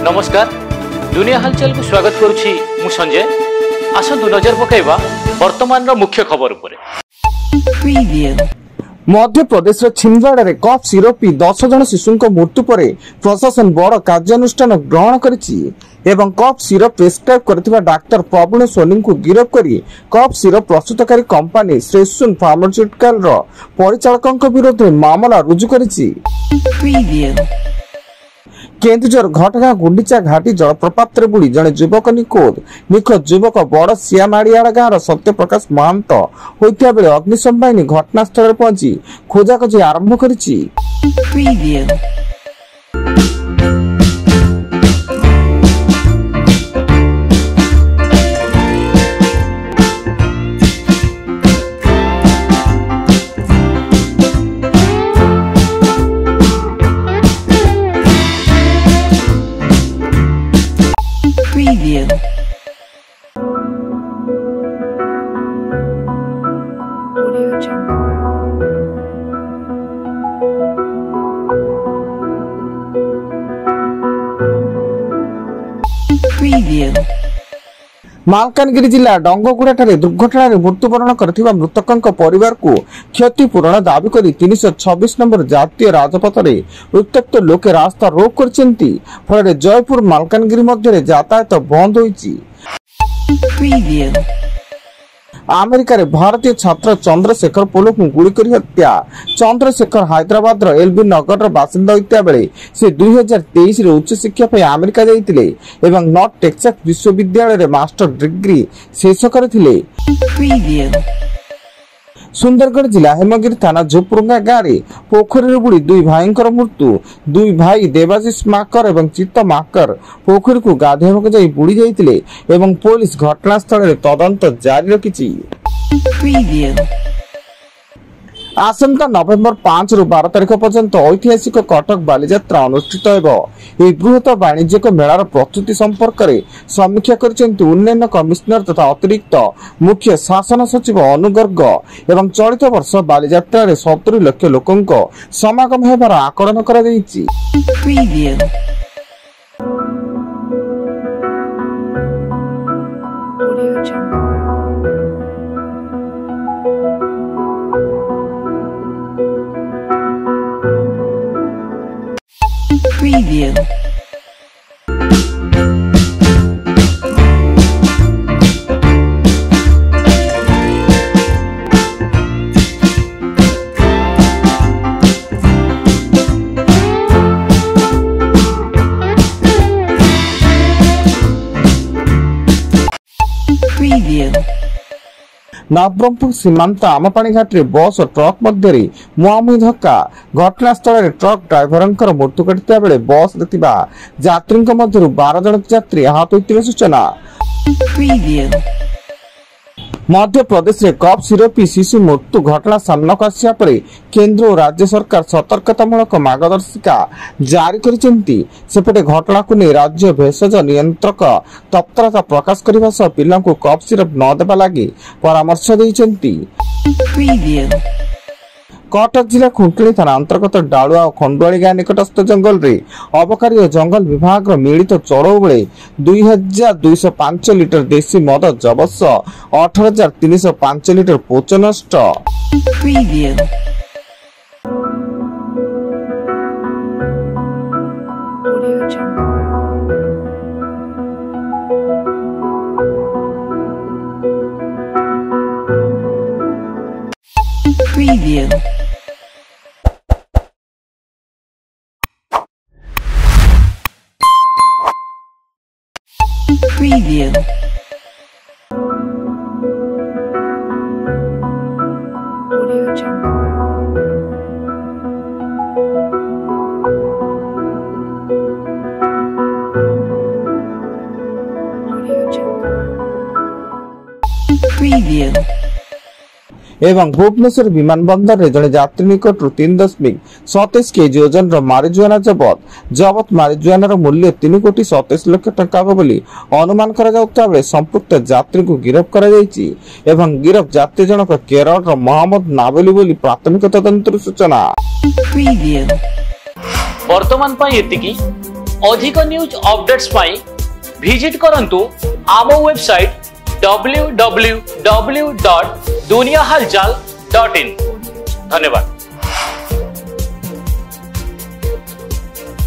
नमस्कार दुनिया हालचाल को स्वागत करुछि मु संजय। आसंतु नजर पकाइबा वर्तमान मुख्य खबर उपरे। मध्य प्रदेश छिंदवाड़ा रे कफ सिरप पी 10 जन शिशु मृत्यु पर प्रशासन बड़ कार्यानुष्ठान ग्रहण करिछि एवं कफ सिरप प्रेस्क्राइब करथिबा डाक्टर प्रवीण सोनी को गिरफ्त करी कफ सिरप प्रस्तुतकारी कंपनी श्रेष्ठ फार्मास्यूटिकल रो परिचालकक विरोध में मामला रुजु करिछि। केन्दुझर घटगाँ गुंडीचा घाटी जलप्रपात बुड़ी जड़े युवक निखोज युवक बड़ सियामाड़ियाड़ गाँव सत्यप्रकाश महांत होता बेले अग्निशम बाहिनी घटनास्थल पहुंची खोजाखोजी आरंभ करिछि। मालकानगिरी जिला डंगगुड़ा दुर्घटना मृत्युवरण करथिबा मृतकंक परिवार को क्षतिपूरण दाबी करी 326 नंबर जातीय राजपथ रे उत्त्यक्त लोके रास्ता रोक करछन्ती। फल जयपुर मालकानगिरी मध्य यातायात बंद होईछि। अमेरिका रे भारतीय छात्र चंद्रशेखर पोलो को गुली करी हत्या। चंद्रशेखर हैदराबाद एलबी नगर बासिंदा होता बेले से 2023 रे उच्च शिक्षा पे अमेरिका जाइतिले एवं नॉर्थ टेक्सास विश्वविद्यालय रे मास्टर डिग्री शेष करथिले। सुंदरगढ़ जिला हेमगिरी थाना झोपुरंगा गाँव में पोखरी बुड़ी दुई भाई मृत्यु। दुई भाई देवाशीष माकर एवं चित्त माकर पोखरी को गाधोइबाक जाई बुड़ी जाइतिले एवं पुलिस घटनास्थल में तदंत जारी रखिछि। आसंता नवेम्बर 5 रु 12 तारिख पर्यंत ऐतिहासिक कटक बालीजात्रा अनुष्ठित हेबो। एही बृहत वाणिज्यिक मेलार प्रस्तुति संपर्क में समीक्षा करिसेंति उन्नयन कमिशनर तथा अतिरिक्त मुख्य शासन सचिव अनुगर्ग एवं चलित वर्ष बालीजात्रा रे 70 लाख लोकंक समागम हेबार आकलन करा दैछि। नवरंगपुर सीमांत आमपाणी घाटी बस और ट्रक मध्य मुहांमुही धक्का। घटनास्थल में ट्रक ड्राइवर मृत्यु घटी बेले बस यात्री मध्य 12 जन यात्री आहत होता सूचना। मध्य प्रदेश में कफ सिरप पी शिशु मृत्यु घटना सामना आसिया पर केंद्र और राज्य सरकार सतर्कतामूलक मार्गदर्शिका जारी करिसेंती। सेपटे घटना को नहीं राज्य भेषज नियंत्रक तत्परता प्रकाश करने सह पिला को कफ सिरप न देवा लगी परामर्श देइसेंती। कटक जिला खुंटली थाना अंतर्गत डालुआ और खंडुआली गाँ निकटस्थ जंगल रे अबकारी और जंगल विभाग मिलित चढ़ऊ बेले 2205 लिटर देशी मद जबत 18,305 लिटर पोच नष्ट। एवं भुवनेश्वर विमान बंदर रे जड़े यात्री निकट 3.27 केजी ओजन मारिजुआना जबत मारिजुआनार मूल्य 3,27 लाख टंका बोली अनुमान करा जाउता बेले संपुक्त यात्री को गिरफ्त करा जायछि एवं गिरफ्त यात्री जनक केरल मोहम्मद नावेली बोली प्राथमिक तदंतर सूचना। वर्तमान एतिकी अधिक न्यूज अपडेट्स पाई विजिट करंतु आम वेबसाइट www.duniahalchal.in। धन्यवाद।